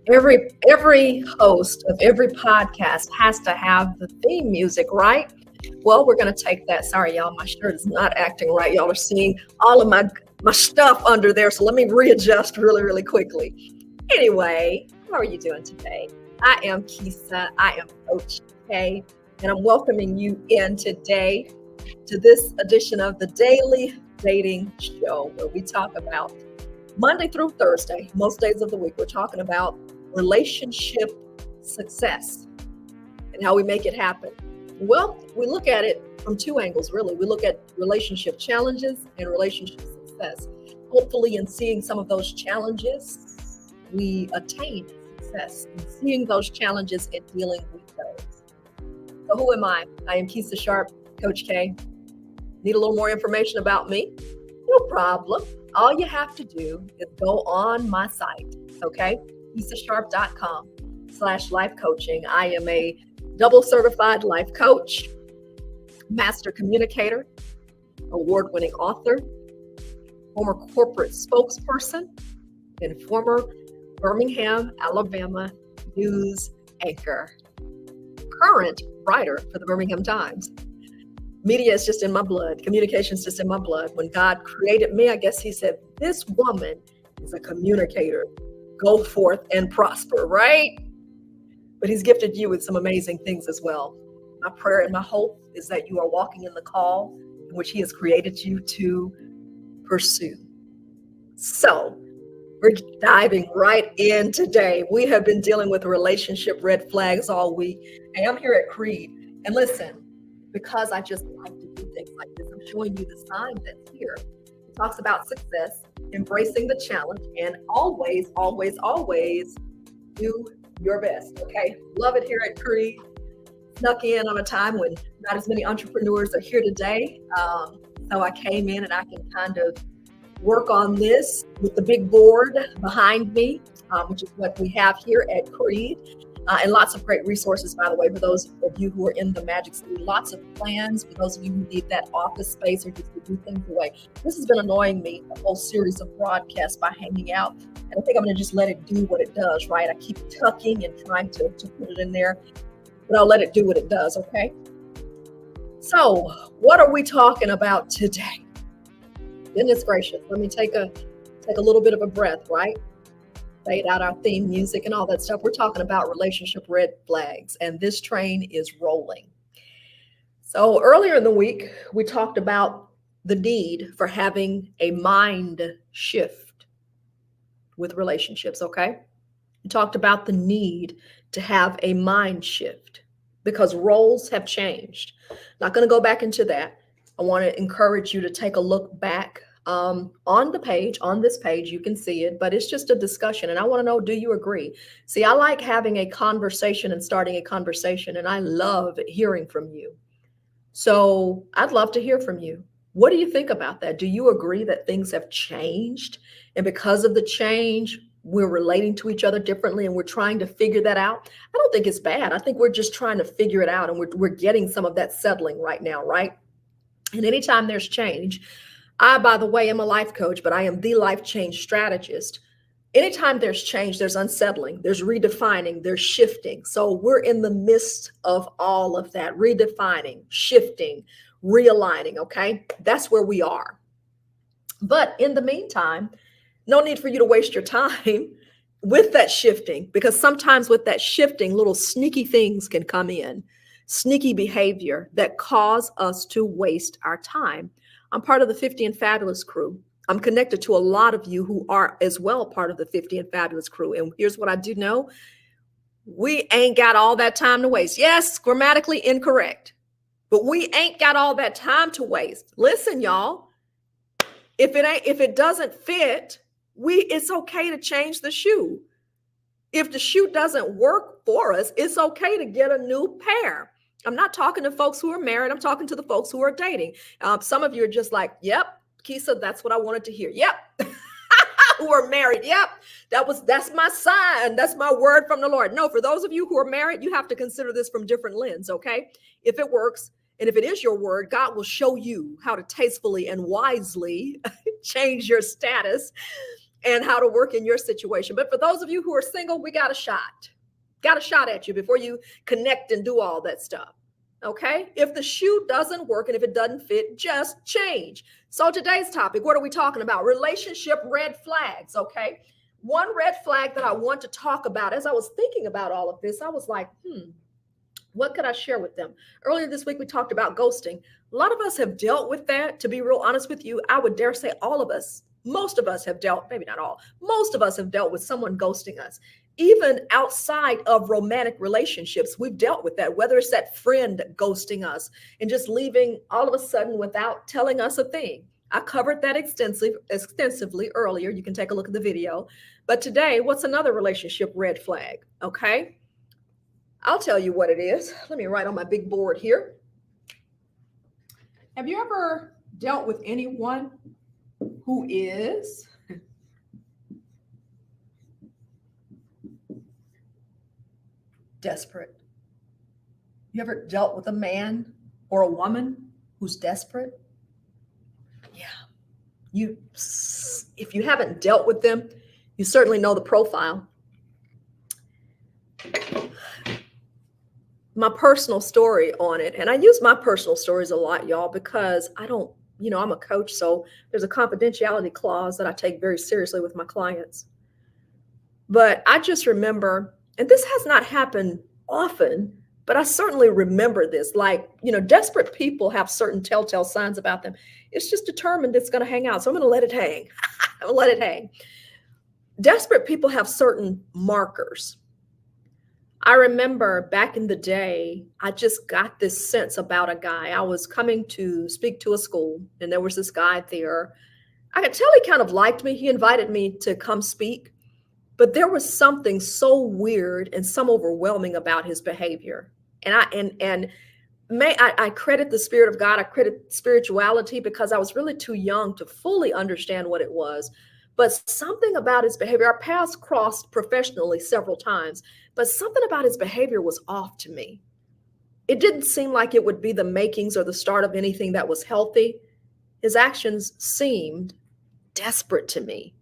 Every host of every podcast has to have the theme music, right? Well, we're going to take that. Sorry, y'all, my shirt is not acting right. Y'all are seeing all of my stuff under there, so let me readjust really quickly. Anyway, how are you doing today? I am Kisa. I am Coach K, and I'm welcoming you in today to this edition of the Daily Dating Show, where we talk about Monday through Thursday, most days of the week, we're talking about relationship success and how we make it happen. Well, we look at it from two angles, really. We look at relationship challenges and relationship success. Hopefully, in seeing some of those challenges, we attain success in seeing those challenges and dealing with those. So who am I? I am Kisa Sharp, Coach K. Need a little more information about me? No problem. All you have to do is go on my site, okay? KisaSharp.com/life coaching. I am a double certified life coach, master communicator, award-winning author, former corporate spokesperson, and former Birmingham, Alabama news anchor, current writer for the Birmingham Times. Media is just in my blood. Communication is just in my blood. When God created me, I guess he said, this woman is a communicator. Go forth and prosper, right? But he's gifted you with some amazing things as well. My prayer and my hope is that you are walking in the call in which he has created you to pursue. So we're diving right in today. We have been dealing with relationship red flags all week. And I'm here at Creed. And listen, because I just like to do things like this, I'm showing you the sign that's here. It talks about success, embracing the challenge, and always do your best, okay? Love it here at Creed. Snuck in on a time when not as many entrepreneurs are here today. So I came in and I can kind of work on this with the big board behind me, which is what we have here at Creed. And lots of great resources, by the way, for those of you who are in the Magic City. Lots of plans for those of you who need that office space or just to do things away. This has been annoying me, a whole series of broadcasts by hanging out. And I think I'm going to just let it do what it does, right? I keep tucking and trying to put it in there, but I'll let it do what it does, okay? So what are we talking about today? Goodness gracious, let me take a little bit of a breath, right? Fade out our theme music and all that stuff. We're talking about relationship red flags, and this train is rolling. So earlier in the week, we talked about the need for having a mind shift with relationships, okay? We talked about the need to have a mind shift because roles have changed. Not going to go back into that. I want to encourage you to take a look back on this page, you can see it, but it's just a discussion. And I want to know, do you agree? See, I like having a conversation and starting a conversation, and I love hearing from you. So I'd love to hear from you. What do you think about that? Do you agree that things have changed? And because of the change, we're relating to each other differently and we're trying to figure that out? I don't think it's bad. I think we're just trying to figure it out, and we're getting some of that settling right now, right? And anytime there's change, I, by the way, am a life coach, but I am the life change strategist. Anytime there's change, there's unsettling, there's redefining, there's shifting. So we're in the midst of all of that, redefining, shifting, realigning, okay? That's where we are. But in the meantime, no need for you to waste your time with that shifting, because sometimes with that shifting, little sneaky things can come in, sneaky behavior that cause us to waste our time. I'm part of the 50 and Fabulous crew. I'm connected to a lot of you who are as well part of the 50 and Fabulous crew. And here's what I do know. We ain't got all that time to waste. Yes, grammatically incorrect, but we ain't got all that time to waste. Listen, y'all, if it doesn't fit, it's okay to change the shoe. If the shoe doesn't work for us, it's okay to get a new pair. I'm not talking to folks who are married. I'm talking to the folks who are dating. Some of you are just like, yep, Kisa, that's what I wanted to hear. Yep. Who are married. Yep. That's my sign. That's my word from the Lord. No, for those of you who are married, you have to consider this from different lens. Okay. If it works, and if it is your word, God will show you how to tastefully and wisely change your status and how to work in your situation. But for those of you who are single, we got a shot. Got a shot at you before you connect and do all that stuff. Okay? If the shoe doesn't work and if it doesn't fit, just change. So today's topic, what are we talking about? Relationship red flags, okay? One red flag that I want to talk about, as I was thinking about all of this, I was like, what could I share with them? Earlier this week, we talked about ghosting. A lot of us have dealt with that. To be real honest with you, I would dare say all of us, most of us have dealt, maybe not all, most of us have dealt with someone ghosting us. Even outside of romantic relationships, we've dealt with that, whether it's that friend ghosting us and just leaving all of a sudden without telling us a thing. I covered that extensively earlier. You can take a look at the video. But today, what's another relationship red flag? Okay. I'll tell you what it is. Let me write on my big board here. Have you ever dealt with anyone who is desperate? You ever dealt with a man or a woman who's desperate? Yeah. If you haven't dealt with them, you certainly know the profile. My personal story on it, and I use my personal stories a lot, y'all, because I don't, I'm a coach, so there's a confidentiality clause that I take very seriously with my clients. But I just remember, and this has not happened often, but I certainly remember this, like, desperate people have certain telltale signs about them. It's just determined it's going to hang out. So I'm going to let it hang. I'm going to let it hang. Desperate people have certain markers. I remember back in the day, I just got this sense about a guy. I was coming to speak to a school, and there was this guy there. I could tell he kind of liked me. He invited me to come speak, but there was something so weird and some overwhelming about his behavior. And I credit the Spirit of God. I credit spirituality because I was really too young to fully understand what it was. But something about his behavior, our paths crossed professionally several times, but something about his behavior was off to me. It didn't seem like it would be the makings or the start of anything that was healthy. His actions seemed desperate to me.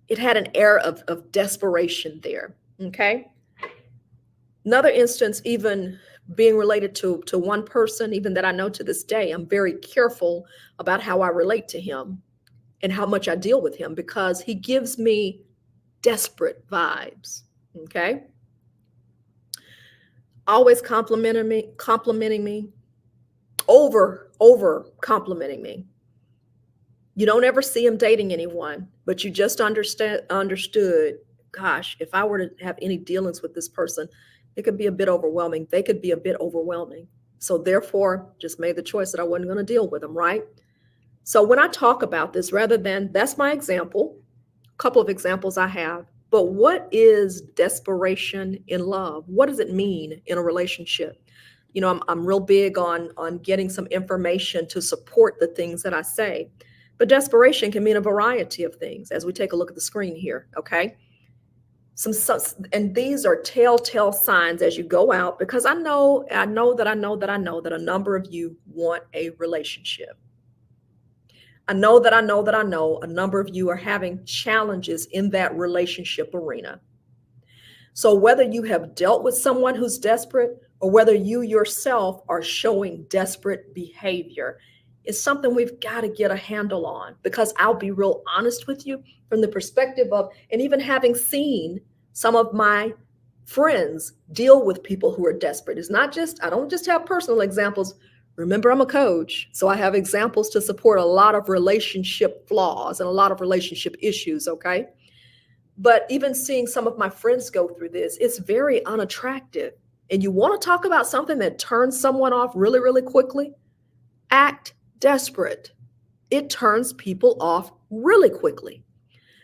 It had an air of desperation there, okay? Another instance, even being related to one person, even that I know to this day, I'm very careful about how I relate to him and how much I deal with him because he gives me desperate vibes, okay? Always complimenting me, over complimenting me. You don't ever see him dating anyone, but you just understood, gosh, if I were to have any dealings with this person, it could be a bit overwhelming. They could be a bit overwhelming. So therefore, just made the choice that I wasn't going to deal with them, right? So when I talk about this, rather than, that's my example, a couple of examples I have, but what is desperation in love? What does it mean in a relationship? I'm real big on getting some information to support the things that I say, but desperation can mean a variety of things as we take a look at the screen here, okay? And these are telltale signs as you go out, because I know that a number of you want a relationship. I know a number of you are having challenges in that relationship arena. So whether you have dealt with someone who's desperate or whether you yourself are showing desperate behavior, is something we've got to get a handle on, because I'll be real honest with you from the perspective of, and even having seen some of my friends deal with people who are desperate. It's not just, I don't just have personal examples. Remember, I'm a coach, so I have examples to support a lot of relationship flaws and a lot of relationship issues, okay? But even seeing some of my friends go through this, it's very unattractive. And you want to talk about something that turns someone off really, really quickly? Act desperate. It turns people off really quickly.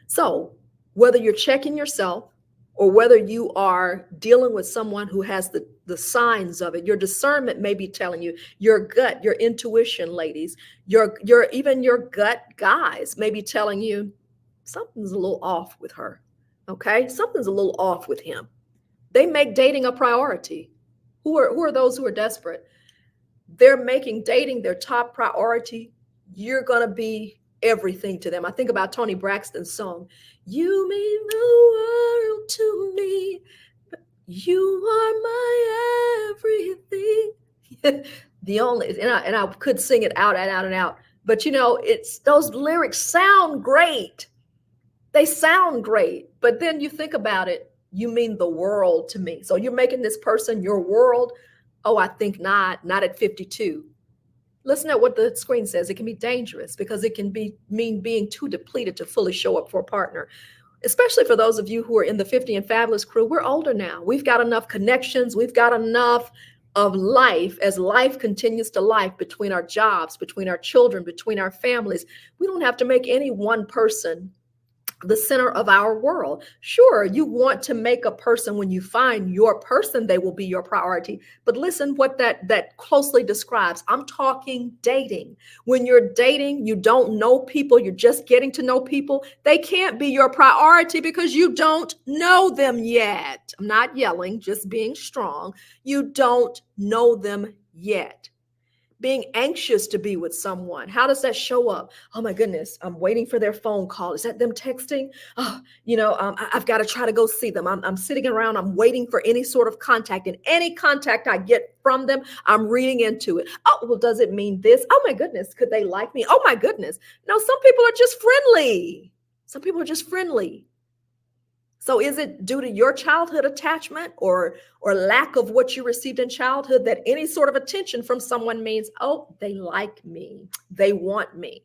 So whether you're checking yourself or whether you are dealing with someone who has the signs of it, your discernment may be telling you, your gut, your intuition, ladies, even your gut guys may be telling you something's a little off with her, okay? Something's a little off with him. They make dating a priority. Who are those who are desperate? They're making dating their top priority. You're going to be everything to them. I think about Toni Braxton's song, "You mean the world to me. You are my everything." The only, and I could sing it out and out and out, but it's those lyrics sound great. They sound great, but then you think about it, you mean the world to me. So you're making this person your world. Oh, I think not at 52. Listen at what the screen says. It can be dangerous because it can mean being too depleted to fully show up for a partner. Especially for those of you who are in the 50 and Fabulous crew, we're older now. We've got enough connections. We've got enough of life as life continues to life between our jobs, between our children, between our families. We don't have to make any one person the center of our world. Sure, you want to make a person, when you find your person, they will be your priority. But listen what that closely describes. I'm talking dating. When you're dating, you don't know people, you're just getting to know people. They can't be your priority because you don't know them yet. I'm not yelling, just being strong. You don't know them yet. Being anxious to be with someone. How does that show up? Oh my goodness, I'm waiting for their phone call. Is that them texting? Oh, I've got to try to go see them. I'm sitting around, I'm waiting for any sort of contact. And any contact I get from them, I'm reading into it. Oh, well, does it mean this? Oh my goodness, could they like me? Oh my goodness. No, some people are just friendly. Some people are just friendly. So is it due to your childhood attachment or lack of what you received in childhood that any sort of attention from someone means, oh, they like me, they want me?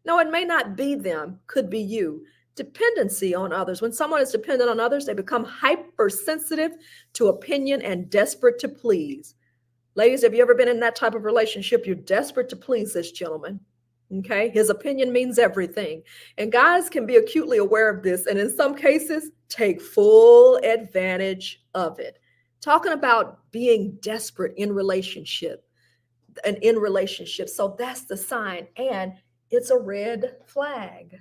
No, it may not be them, could be you. Dependency on others. When someone is dependent on others, they become hypersensitive to opinion and desperate to please. Ladies, have you ever been in that type of relationship? You're desperate to please this gentleman. Okay, his opinion means everything. And guys can be acutely aware of this, and in some cases, take full advantage of it. Talking about being desperate in relationship and in relationship. So that's the sign, and it's a red flag.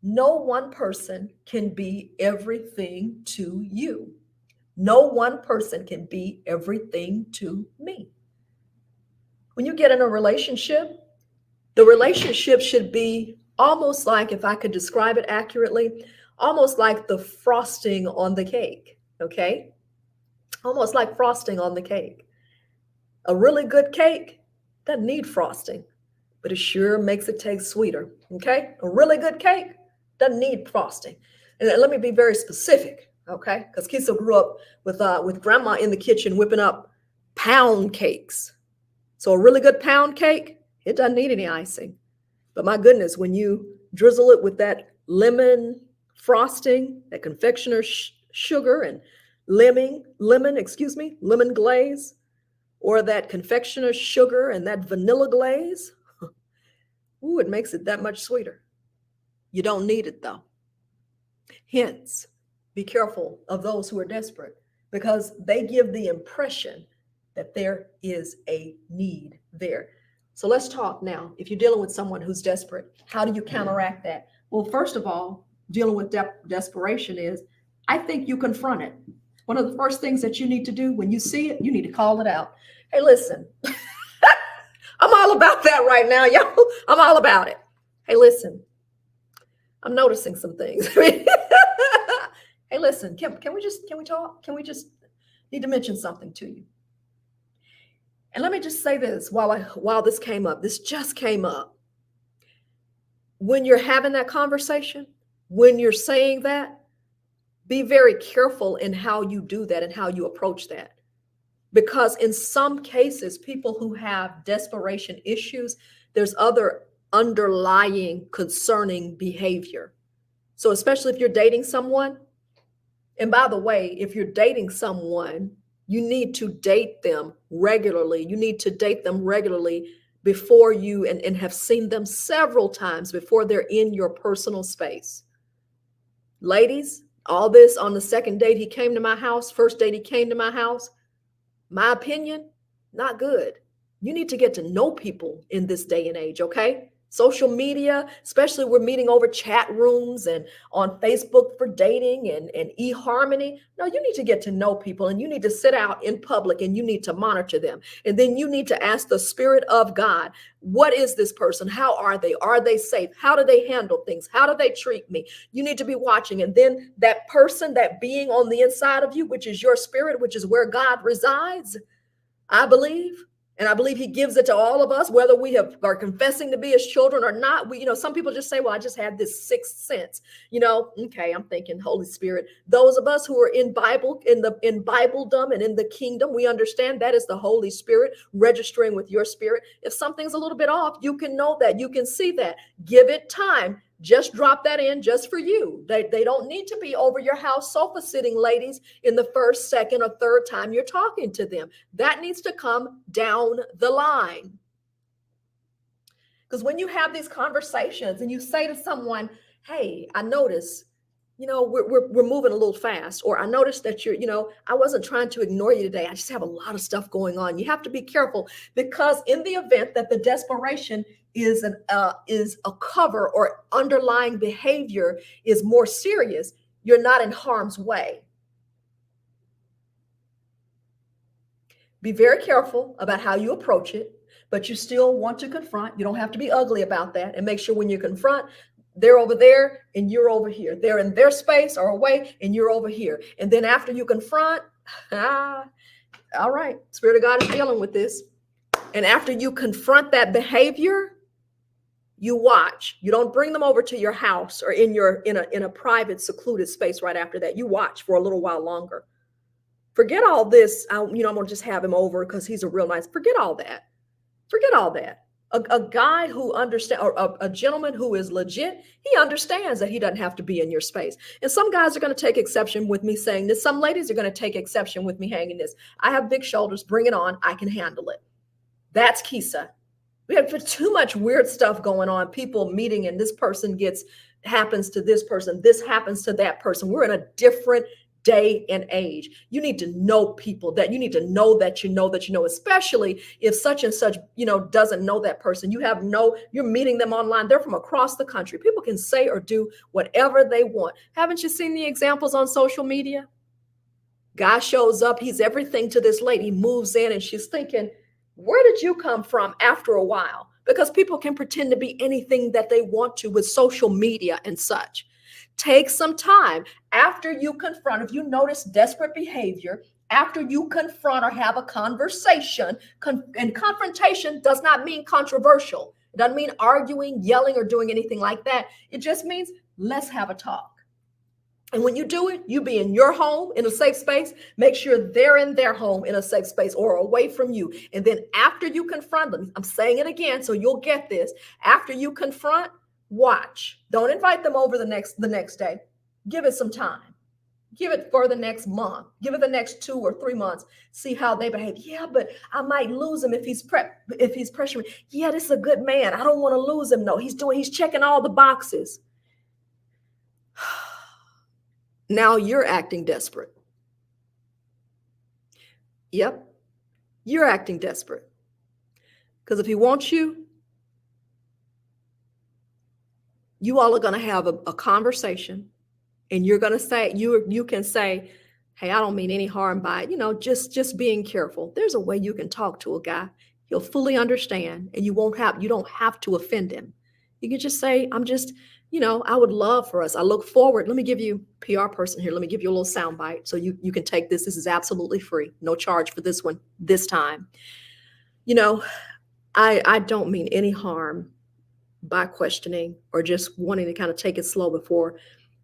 No one person can be everything to you. No one person can be everything to me. When you get in a relationship, the relationship should be almost like, if I could describe it accurately, almost like the frosting on the cake, okay? Almost like frosting on the cake. A really good cake doesn't need frosting, but it sure makes it taste sweeter, okay? A really good cake doesn't need frosting. And let me be very specific, okay? Because Kisa grew up with grandma in the kitchen whipping up pound cakes. So a really good pound cake, it doesn't need any icing. But my goodness, when you drizzle it with that lemon frosting, that confectioner sugar and lemon glaze, or that confectioner sugar and that vanilla glaze, ooh, it makes it that much sweeter. You don't need it though. Hence, be careful of those who are desperate because they give the impression that there is a need there. So let's talk now. If you're dealing with someone who's desperate, how do you counteract that? Well, first of all, dealing with desperation is, I think you confront it. One of the first things that you need to do when you see it, you need to call it out. Hey, listen, I'm all about that right now, y'all. I'm all about it. Hey, listen, I'm noticing some things. Hey, listen, can we talk? Can we just need to mention something to you? And let me just say this while this came up, this just came up. When you're having that conversation, when you're saying that, be very careful in how you do that and how you approach that. Because in some cases, people who have desperation issues, there's other underlying concerning behavior. So especially if you're dating someone, and by the way, if you're dating someone, you need to date them regularly. You need to date them regularly before you and have seen them several times before they're in your personal space. Ladies, all this on the second date he came to my house, first date he came to my house, my opinion, not good. You need to get to know people in this day and age, okay? Social media, especially we're meeting over chat rooms and on Facebook for dating and eHarmony. No, you need to get to know people and you need to sit out in public and you need to monitor them. And then you need to ask the Spirit of God, what is this person? How are they? Are they safe? How do they handle things? How do they treat me? You need to be watching. And then that person, that being on the inside of you, which is your spirit, which is where God resides, I believe. And I believe he gives it to all of us, whether we are confessing to be his children or not. Some people just say, well, I just had this sixth sense. Okay, I'm thinking Holy Spirit. Those of us who are in Bibledom and in the kingdom, we understand that is the Holy Spirit registering with your spirit. If something's a little bit off, you can know that. You can see that. Give it time. Just drop that in just for you. They don't need to be over your house sofa sitting, ladies, in the first, second, or third time you're talking to them. That needs to come down the line. Because when you have these conversations and you say to someone, hey, I notice, we're moving a little fast, or I noticed that I wasn't trying to ignore you today. I just have a lot of stuff going on. You have to be careful, because in the event that the desperation is a cover or underlying behavior is more serious, you're not in harm's way. Be very careful about how you approach it, but you still want to confront. You don't have to be ugly about that, and make sure when you confront, they're over there and you're over here. They're in their space or away and you're over here. And then after you confront, all right, Spirit of God is dealing with this. And after you confront that behavior, you watch. You don't bring them over to your house or in a private, secluded space right after that. You watch for a little while longer. Forget all this. I'm going to just have him over because he's a real nice. Forget all that. Forget all that. A guy who understands, or a gentleman who is legit, he understands that he doesn't have to be in your space. And some guys are going to take exception with me saying this. Some ladies are going to take exception with me hanging this. I have big shoulders. Bring it on. I can handle it. That's Kisa. We have too much weird stuff going on. People meeting and this person happens to this person. This happens to that person. We're in a different day and age. You need to know people, that you need to know that you know, especially if such and such, doesn't know that person. You're meeting them online. They're from across the country. People can say or do whatever they want. Haven't you seen the examples on social media? Guy shows up. He's everything to this lady. He moves in and she's thinking, where did you come from after a while? Because people can pretend to be anything that they want to with social media and such. Take some time after you confront. If you notice desperate behavior, after you confront or have a conversation, and confrontation does not mean controversial. It doesn't mean arguing, yelling, or doing anything like that. It just means let's have a talk. And when you do it, you be in your home in a safe space. Make sure they're in their home in a safe space or away from you. And then after you confront them, I'm saying it again so you'll get this. After you confront, watch. Don't invite them over the next day. Give it some time. Give it for the next month. Give it the next 2 or 3 months. See how they behave. Yeah, but I might lose him if he's pressuring. Yeah, this is a good man. I don't want to lose him. No, he's checking all the boxes. Now you're acting desperate. Yep, you're acting desperate. Because if he wants you, you all are going to have a conversation, and you're going to say, you can say, hey, I don't mean any harm by it. Just being careful. There's a way you can talk to a guy. He'll fully understand, and you don't have to offend him. You can just say, I would love for us. I look forward. Let me give you PR person here. Let me give you a little sound bite so you can take this. This is absolutely free. No charge for this one this time. I don't mean any harm by questioning or just wanting to kind of take it slow before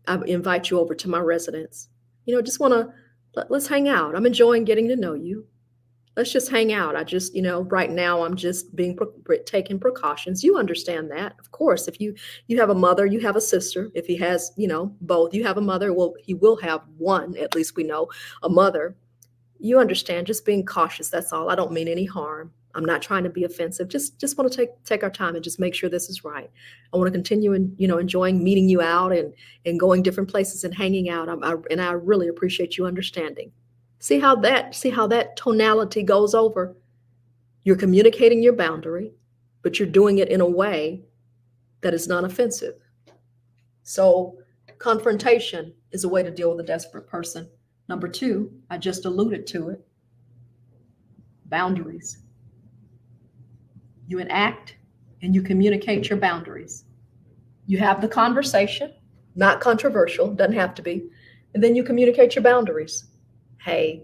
I invite you over to my residence. Just let's hang out. I'm enjoying getting to know you. Let's just hang out. I just, right now I'm just taking precautions. You understand that. Of course, if you have a mother, you have a sister. If he has, both, you have a mother. Well, he will have one, at least we know, a mother. You understand, just being cautious. That's all. I don't mean any harm. I'm not trying to be offensive. Just want to take our time and just make sure this is right. I want to continue enjoying meeting you out and going different places and hanging out. And I really appreciate you understanding. See how that tonality goes over. You're communicating your boundary, but you're doing it in a way that is non-offensive. So confrontation is a way to deal with a desperate person. Number two, I just alluded to it, boundaries. You enact and you communicate your boundaries. You have the conversation, not controversial, doesn't have to be, and then you communicate your boundaries. Hey,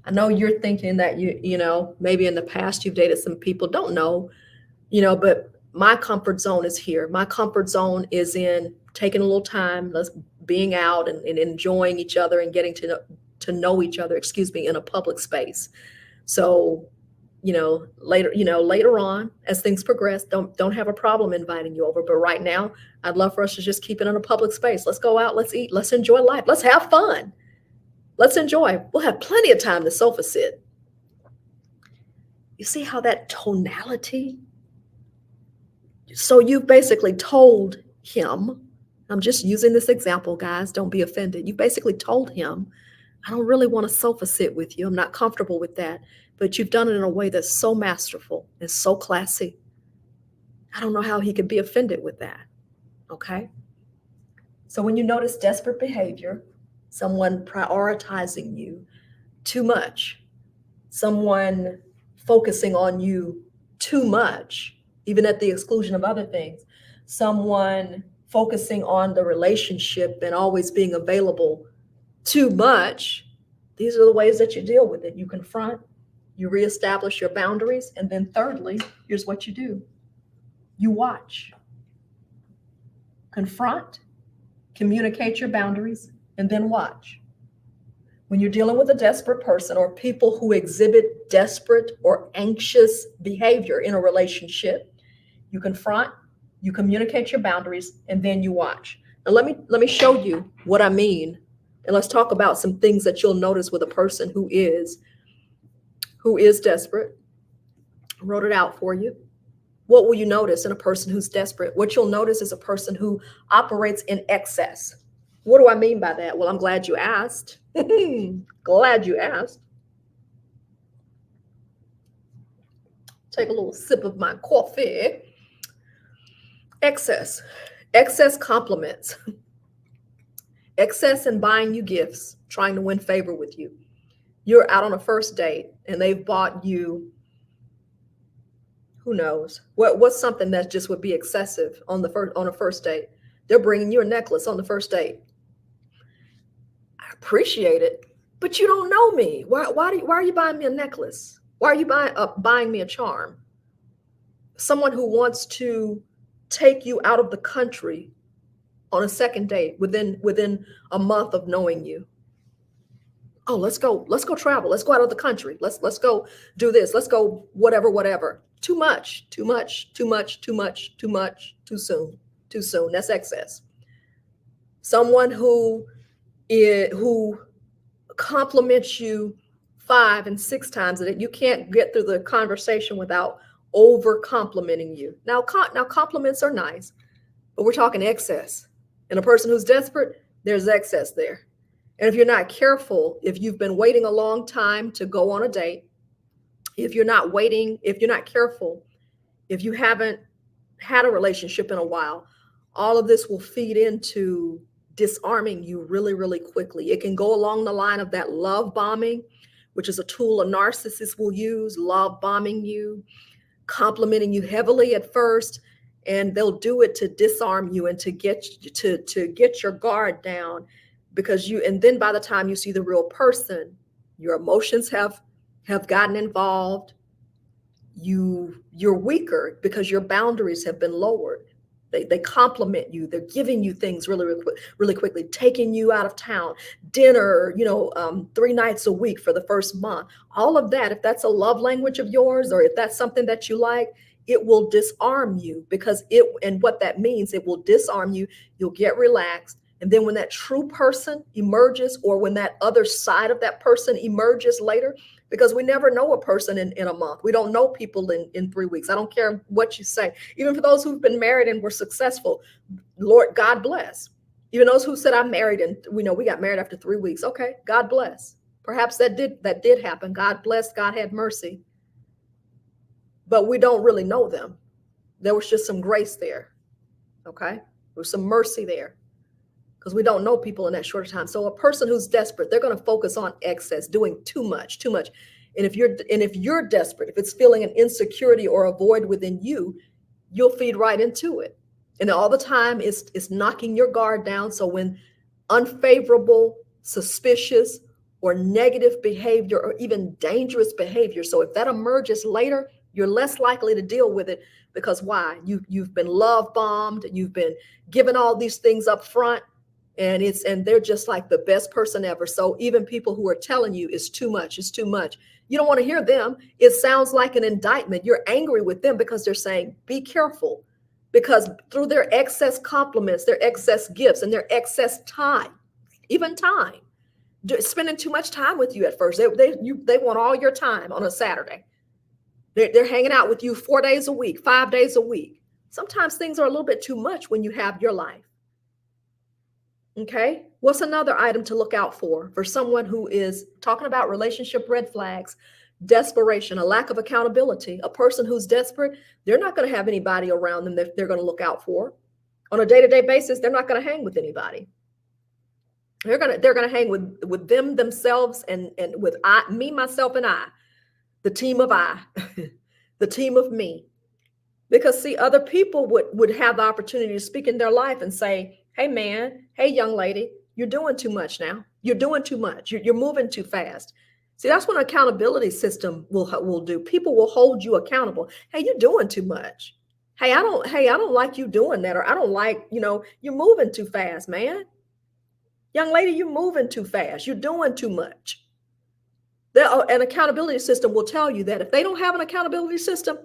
I know you're thinking that maybe in the past you've dated some people, don't know, but my comfort zone is here. My comfort zone is in taking a little time, being out and enjoying each other and getting to know each other, in a public space. So, later on, as things progress, don't have a problem inviting you over. But right now, I'd love for us to just keep it in a public space. Let's go out, let's eat, let's enjoy life, let's have fun. Let's enjoy. We'll have plenty of time to sofa sit. You see how that tonality? So you've basically told him, I'm just using this example, guys, don't be offended. You basically told him, I don't really want to sofa sit with you. I'm not comfortable with that. But you've done it in a way that's so masterful and so classy. I don't know how he could be offended with that. Okay? So when you notice desperate behavior, someone prioritizing you too much, someone focusing on you too much, even at the exclusion of other things, someone focusing on the relationship and always being available too much, these are the ways that you deal with it. You confront, you reestablish your boundaries, and then thirdly, here's what you do. You watch. Confront, communicate your boundaries, and then watch. When you're dealing with a desperate person or people who exhibit desperate or anxious behavior in a relationship, you confront, you communicate your boundaries, and then you watch. Now let me show you what I mean. And let's talk about some things that you'll notice with a person who is desperate. I wrote it out for you. What will you notice in a person who's desperate? What you'll notice is a person who operates in excess. What do I mean by that? Well, I'm glad you asked. Glad you asked. Take a little sip of my coffee. Excess compliments. Excess in buying you gifts, trying to win favor with you. You're out on a first date and they've bought you, who knows, what's something that just would be excessive on a first date? They're bringing you a necklace on the first date. I appreciate it, but you don't know me. Why are you buying me a necklace? Why are you buying me a charm? Someone who wants to take you out of the country on a second date within a month of knowing you. Oh, let's go travel. Let's go out of the country. Let's go do this. Let's go whatever. Too much, too soon. That's excess. Someone who compliments you 5 and 6 times that you can't get through the conversation without over complimenting you. Now compliments are nice, but we're talking excess. And a person who's desperate, there's excess there. And if you're not careful, if you've been waiting a long time to go on a date, if you're not careful, if you haven't had a relationship in a while, all of this will feed into disarming you really, really quickly. It can go along the line of that love bombing, which is a tool a narcissist will use, love bombing you, complimenting you heavily at first, and they'll do it to disarm you and to get your guard down, and then by the time you see the real person, your emotions have gotten involved. You're weaker because your boundaries have been lowered. They compliment you. They're giving you things really quickly, taking you out of town, dinner, 3 nights a week for the first month. All of that, if that's a love language of yours, or if that's something that you like, it will disarm you and what that means, it will disarm you. You'll get relaxed. And then when that true person emerges, or when that other side of that person emerges later, because we never know a person in a month. We don't know people in 3 weeks. I don't care what you say. Even for those who've been married and were successful, Lord, God bless. Even those who said I'm married and we got married after 3 weeks. Okay, God bless. Perhaps that did happen. God bless. God had mercy. But we don't really know them. There was just some grace there. Okay. There's some mercy there because we don't know people in that short time. So a person who's desperate, they're going to focus on excess, doing too much, too much. And if you're desperate, if it's feeling an insecurity or a void within you, you'll feed right into it. And all the time it's knocking your guard down. So when unfavorable, suspicious, or negative behavior, or even dangerous behavior, so if that emerges later, you're less likely to deal with it. Because why? You've been love bombed, you've been given all these things up front, and they're just like the best person ever. So even people who are telling you it's too much, it's too much, you don't want to hear them. It sounds like an indictment. You're angry with them because they're saying, be careful, because through their excess compliments, their excess gifts, and their excess time, even time, spending too much time with you at first. They want all your time on a Saturday. They're hanging out with you 4 days a week, 5 days a week. Sometimes things are a little bit too much when you have your life. Okay. What's another item to look out for someone who is talking about relationship red flags? Desperation, a lack of accountability. A person who's desperate, they're not going to have anybody around them that they're going to look out for. On a day-to-day basis, they're not going to hang with anybody. They're going to hang with themselves, and with me, myself, and I, the team of I, the team of me. Because see, other people would have the opportunity to speak in their life and say, hey man, hey young lady, you're doing too much now. You're doing too much. You're moving too fast. See, that's what an accountability system will do. People will hold you accountable. Hey, you're doing too much. Hey, I don't like you doing that, or I don't like, you're moving too fast, man. Young lady, you're moving too fast. You're doing too much. An accountability system will tell you that. If they don't have an accountability system,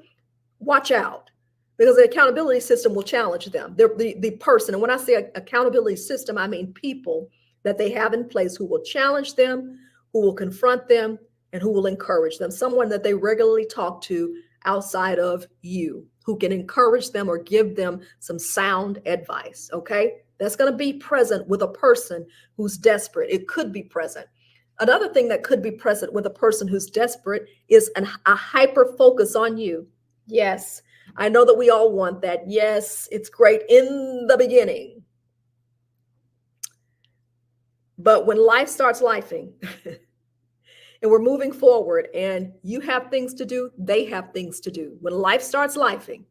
watch out, because the accountability system will challenge them. The person, and when I say accountability system, I mean people that they have in place who will challenge them, who will confront them, and who will encourage them. Someone that they regularly talk to outside of you, who can encourage them or give them some sound advice. Okay, that's going to be present with a person who's desperate. It could be present. Another thing that could be present with a person who's desperate is a hyper focus on you. Yes, I know that we all want that. Yes, it's great in the beginning. But when life starts lifing and we're moving forward and you have things to do, they have things to do. When life starts lifing,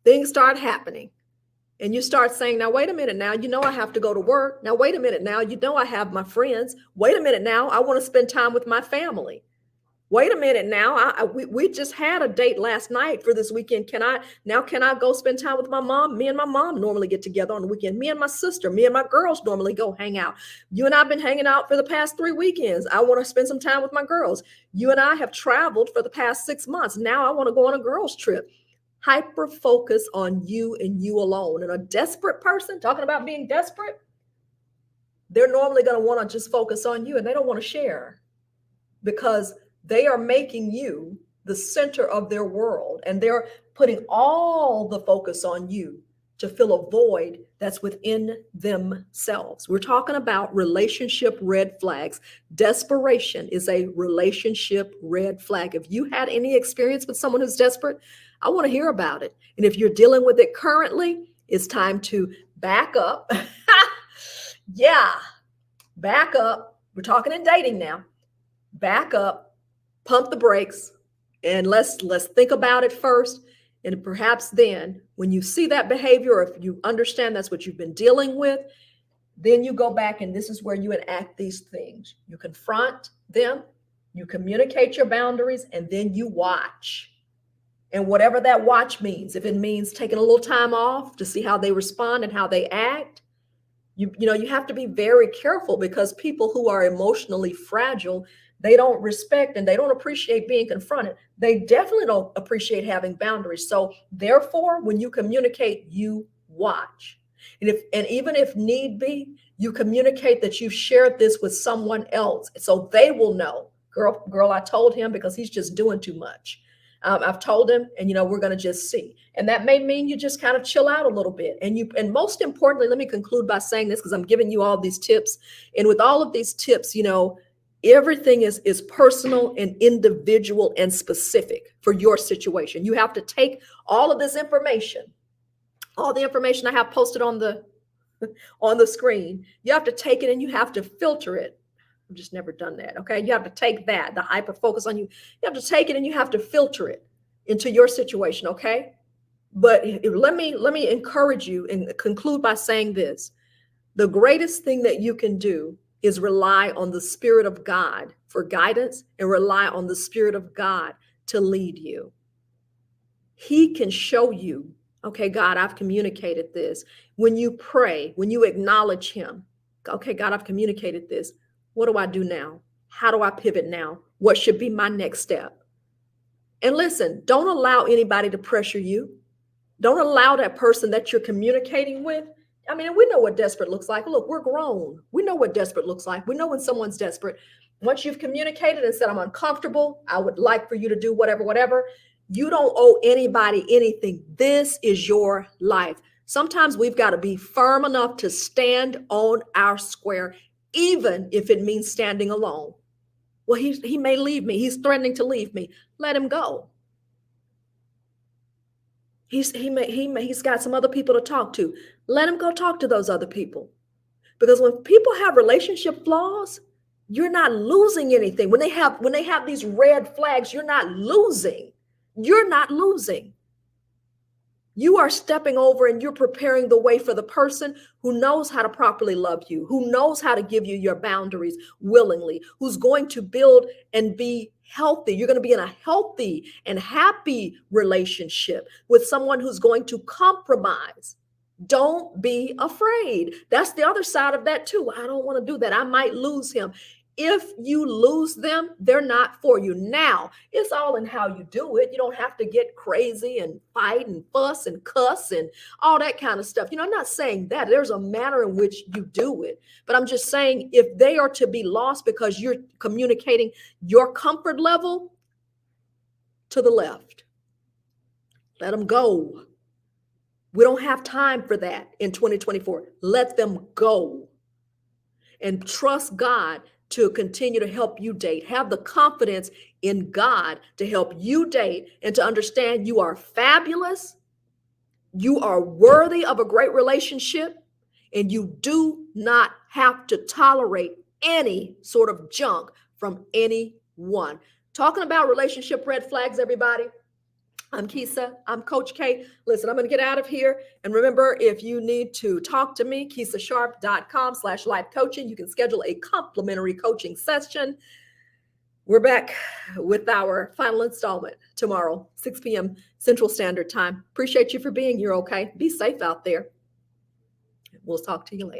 things start happening. And you start saying, now, wait a minute now, I have to go to work. Now, wait a minute now, I have my friends. Wait a minute now, I want to spend time with my family. Wait a minute now, we just had a date last night for this weekend. Can I go spend time with my mom? Me and my mom normally get together on the weekend. Me and my sister, me and my girls normally go hang out. You and I have been hanging out for the past 3 weekends. I want to spend some time with my girls. You and I have traveled for the past 6 months. Now I want to go on a girls' trip. Hyper focus on you and you alone. And a desperate person, talking about being desperate, they're normally going to want to just focus on you, and they don't want to share, because they are making you the center of their world, and they're putting all the focus on you to fill a void that's within themselves. We're talking about relationship red flags. Desperation is a relationship red flag. If you had any experience with someone who's desperate, I want to hear about it. And if you're dealing with it currently, it's time to back up. Yeah, back up. We're talking in dating now. Back up, pump the brakes, and let's think about it first. And perhaps then, when you see that behavior, or if you understand that's what you've been dealing with, then you go back, and this is where you enact these things. You confront them, you communicate your boundaries, and then you watch. And whatever that watch means, if it means taking a little time off to see how they respond and how they act, you have to be very careful, because people who are emotionally fragile, they don't respect and they don't appreciate being confronted. They definitely don't appreciate having boundaries. So therefore, when you communicate, you watch. And even if need be, you communicate that you've shared this with someone else, so they will know, girl, I told him because he's just doing too much. I've told him, and we're going to just see. And that may mean you just kind of chill out a little bit. And most importantly, let me conclude by saying this, because I'm giving you all these tips. And with all of these tips, everything is personal and individual and specific for your situation. You have to take all of this information, all the information I have posted on the screen. You have to take it and you have to filter it. I've just never done that. Okay. You have to take that, the hyper focus on you. You have to take it and you have to filter it into your situation. Okay. But let me encourage you and conclude by saying this. The greatest thing that you can do is rely on the Spirit of God for guidance and rely on the Spirit of God to lead you. He can show you, okay, God, I've communicated this. When you pray, when you acknowledge him, okay, God, I've communicated this. What do I do now? How do I pivot now? What should be my next step? And listen, don't allow anybody to pressure you. Don't allow that person that you're communicating with. I mean, we know what desperate looks like. Look, we're grown. We know what desperate looks like. We know when someone's desperate. Once you've communicated and said, I'm uncomfortable, I would like for you to do whatever, you don't owe anybody anything. This is your life. Sometimes we've got to be firm enough to stand on our square, even if it means standing alone. Well, he may leave me. He's threatening to leave me. Let him go. He's got some other people to talk to. Let him go talk to those other people. Because when people have relationship flaws, you're not losing anything. When they have these red flags, you're not losing. You're not losing. You are stepping over and you're preparing the way for the person who knows how to properly love you, who knows how to give you your boundaries willingly, who's going to build and be healthy. You're going to be in a healthy and happy relationship with someone who's going to compromise. Don't be afraid. That's the other side of that too. I don't want to do that. I might lose him. If you lose them, they're not for you. Now, it's all in how you do it. You don't have to get crazy and fight and fuss and cuss and all that kind of stuff. I'm not saying that. There's a manner in which you do it. But I'm just saying if they are to be lost because you're communicating your comfort level, to the left. Let them go. We don't have time for that in 2024. Let them go. And trust God to continue to help you date. Have the confidence in God to help you date and to understand you are fabulous. You are worthy of a great relationship, and you do not have to tolerate any sort of junk from anyone. Talking about relationship red flags, everybody. I'm Keisha. I'm Coach K. Listen, I'm going to get out of here. And remember, if you need to talk to me, KeishaSharp.com/life coaching. You can schedule a complimentary coaching session. We're back with our final installment tomorrow, 6 p.m. Central Standard Time. Appreciate you for being here, okay? Be safe out there. We'll talk to you later.